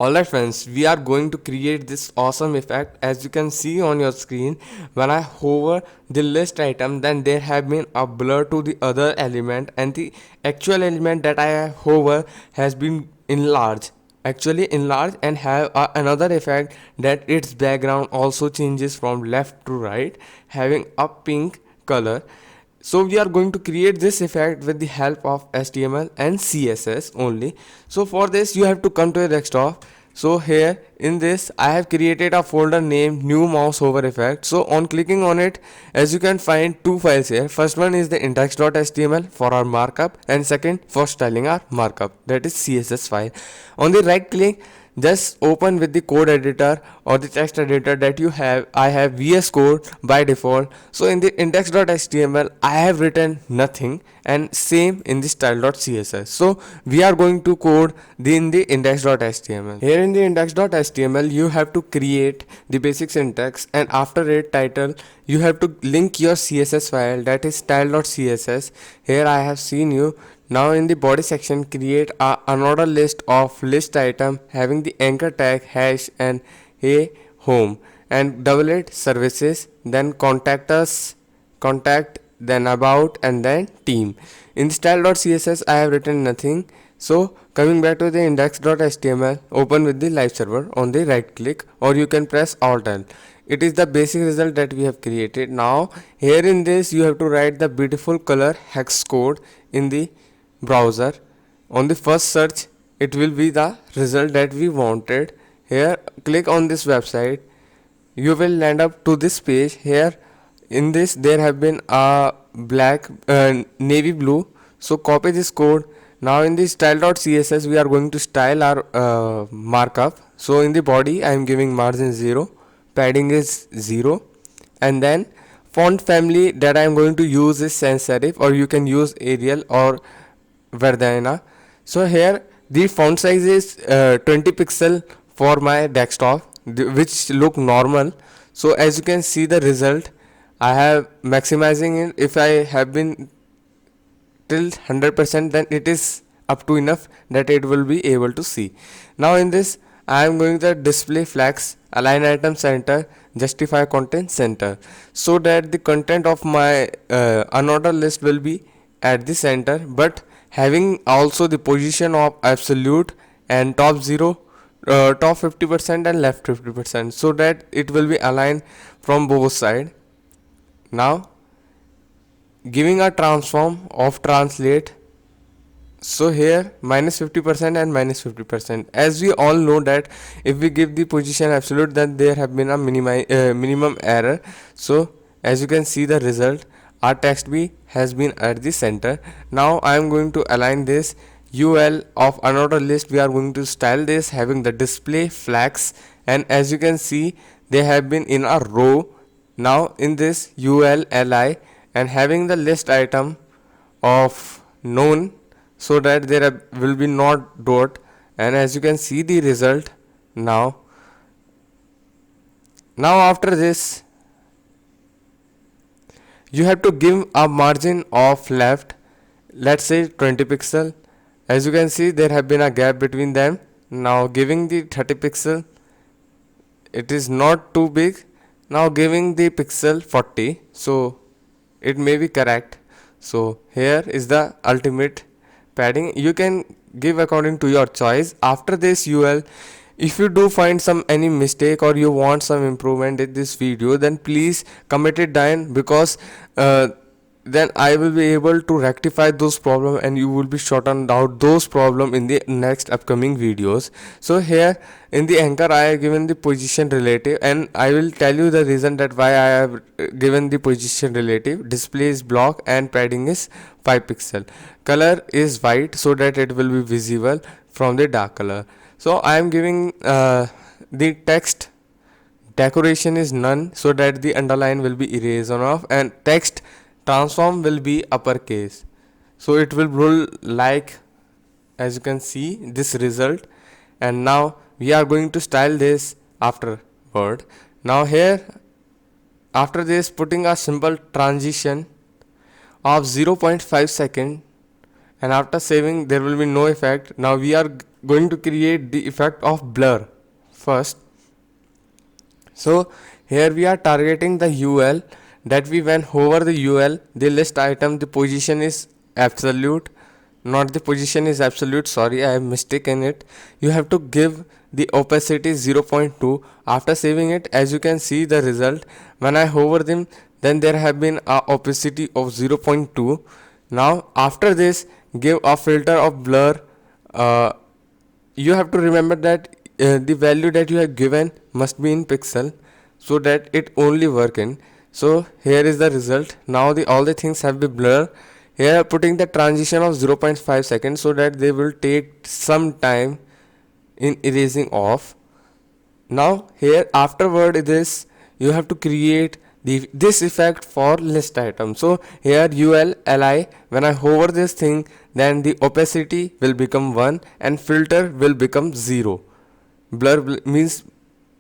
Alright friends, we are going to create this awesome effect. As you can see on your screen, when I hover the list item, then there have been a blur to the other element, and the actual element that I hover has been enlarged, and have another effect that its background also changes from left to right, having a pink color. So we are going to create this effect with the help of HTML and CSS only. So for this you have to come to your desktop. So here in this I have created a folder named new mouse hover effect. So on clicking on it, as you can find two files here. First one is the index.html for our markup, and second for styling our markup, that is CSS file. On the right click, just open with the code editor or the text editor that you have. I have VS Code by default. So in the index.html I have written nothing, and same in the style.css. So we are going to code in the index.html. Here in the index.html you have to create the basic syntax, and after it title you have to link your CSS file, that is style.css. Here I have seen you. Now in the body section, create another list of list item having the anchor tag hash and hey home, and double it services, then contact us, contact, then about, and then team. In style.css I have written nothing. So coming back to the index.html, open with the live server on the right click, or you can press Alt L. It is the basic result that we have created. Now here in this you have to write the beautiful color hex code in the browser. On the first search it will be the result that we wanted. Here click on this website, you will land up to this page. Here in this there have been a black navy blue, so copy this code. Now in the style.css we are going to style our markup. So in the body I am giving margin 0, padding is 0, and then font family that I am going to use is sans serif, or you can use Arial or Verdana. So here the font size is 20 pixel for my desktop, which look normal. So as you can see the result, I have maximizing it. If I have been till 100%, then it is up to enough that it will be able to see. Now in this I am going to display flags, align item center, justify content center, so that the content of my unordered list will be at the center, but having also the position of absolute and top 0, top 50% and left 50%, so that it will be aligned from both sides. Now giving a transform of translate. So here minus 50% and minus 50%. As we all know that if we give the position absolute, then there have been a minimum error. So as you can see the result, our text B has been at the center. Now I am going to align this UL of another list. We are going to style this having the display flags, and as you can see they have been in a row. Now in this UL li and having the list item of known, so that there will be not dot, and as you can see the result. Now after this you have to give a margin of left, let's say 20 pixel. As you can see there have been a gap between them. Now giving the 30 pixel, it is not too big. Now giving the pixel 40, so it may be correct. So here is the ultimate padding. You can give according to your choice. After this UL, if you do find any mistake or you want some improvement in this video, then please comment it down, because then I will be able to rectify those problems, and you will be shortened out those problems in the next upcoming videos. So here in the anchor I have given the position relative, and I will tell you the reason that why I have given the position relative. Display is block and padding is 5 pixel. Color is white, so that it will be visible from the dark color. So I am giving the text decoration is none, so that the underline will be erased on off, and text transform will be uppercase, so it will rule like as you can see this result. And now we are going to style this afterward. Now here after this, putting a simple transition of 0.5 second, and after saving there will be no effect. Now we are going to create the effect of blur first. So here we are targeting the UL, that we when hover the UL, the list item, the position is absolute, not the position is absolute, sorry, I have mistaken it. You have to give the opacity 0.2. After saving it, as you can see the result, when I hover them, then there have been a opacity of 0.2. Now after this, give a filter of blur. You have to remember that the value that you have given must be in pixel, so that it only work in. So here is the result. Now the all the things have been blur. Here putting the transition of 0.5 seconds, so that they will take some time in erasing off. Now here afterward this, you have to create this effect for list item. So here ul li, when I hover this thing, then the opacity will become 1 and filter will become 0. Blur means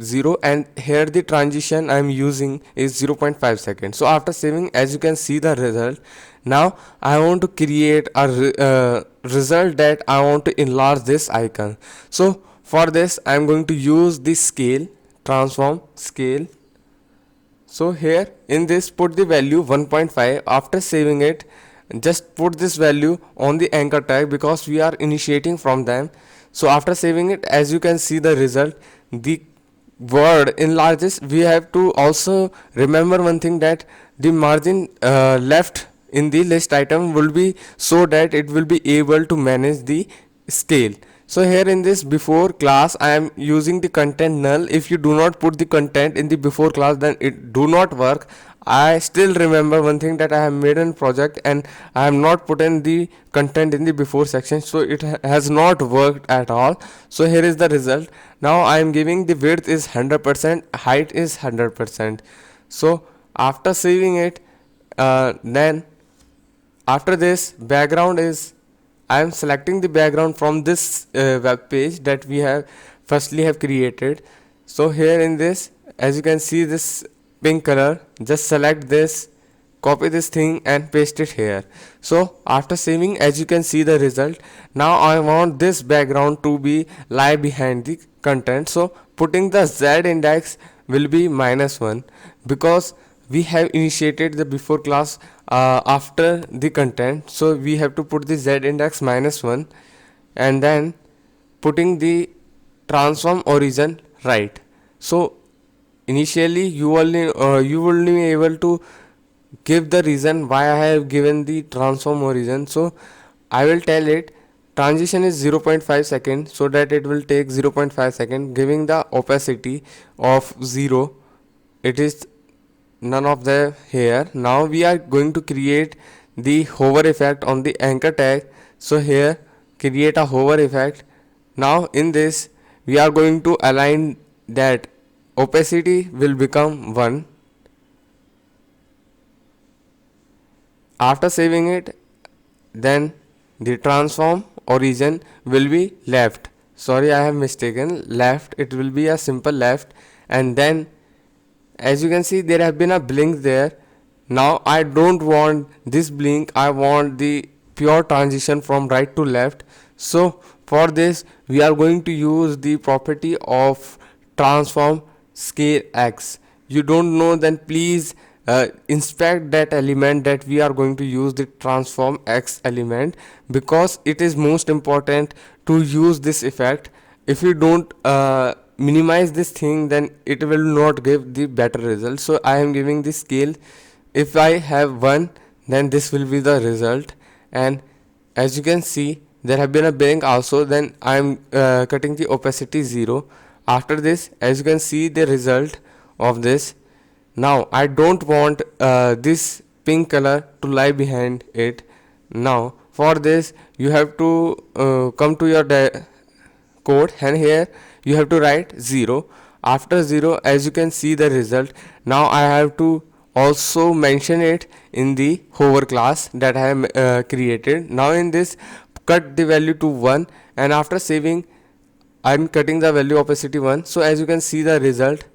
0, and here the transition I am using is 0.5 seconds. So after saving, as you can see the result. Now I want to create a result that I want to enlarge this icon. So for this I am going to use the scale, transform scale. So here in this, put the value 1.5. After saving it, just put this value on the anchor tag, because we are initiating from them. So after saving it, as you can see the result, the word enlarges. We have to also remember one thing, that the margin left in the list item will be so that it will be able to manage the scale. So here in this before class, I am using the content null. If you do not put the content in the before class, then it do not work. I still remember one thing, that I have made a project and I have not put in the content in the before section, so it has not worked at all. So here is the result. Now I am giving the width is 100%, height is 100%. So after saving it, then after this background is, I am selecting the background from this web page that we have firstly have created. So here in this, as you can see this pink color, just select this, copy this thing and paste it here. So after saving, as you can see the result. Now I want this background to be lie behind the content. So putting the z index will be -1, because we have initiated the before class after the content. So we have to put the z index -1, and then putting the transform origin right. So initially you will be able to give the reason why I have given the transform origin. So I will tell it transition is 0.5 second, so that it will take 0.5 second, giving the opacity of 0. It is none of the here. Now we are going to create the hover effect on the anchor tag. So here create a hover effect. Now in this we are going to align that opacity will become 1. After saving it, then the transform origin will be left. Sorry, I have mistaken, left. It will be a simple left, and then as you can see there have been a blink there. Now I don't want this blink, I want the pure transition from right to left. So for this we are going to use the property of transform scale x. You don't know, then please inspect that element that we are going to use the transform x element, because it is most important to use this effect. If you don't minimize this thing, then it will not give the better result. So I am giving the scale, if I have 1, then this will be the result. And as you can see there have been a blink also, then I am cutting the opacity 0. After this, as you can see the result of this. Now I don't want this pink color to lie behind it. Now for this you have to come to your code, and here you have to write 0. After 0, as you can see the result. Now I have to also mention it in the hover class that I have created. Now in this, cut the value to 1, and after saving I am cutting the value opacity 1. So as you can see the result,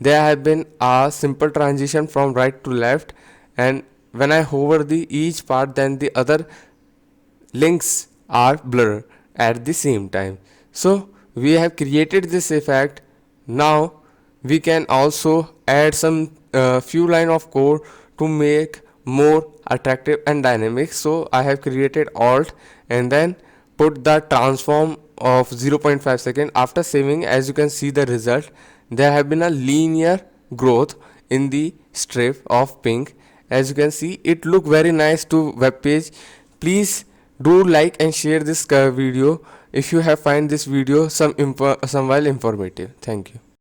there have been a simple transition from right to left, and when I hover the each part, then the other links are blurred at the same time. So we have created this effect. Now we can also add some few line of code to make more attractive and dynamic. So I have created alt and then put the transform of 0.5 second. After saving, as you can see the result, there have been a linear growth in the strip of pink. As you can see, it look very nice to web page. Please do like and share this video if you have find this video some while informative. Thank you.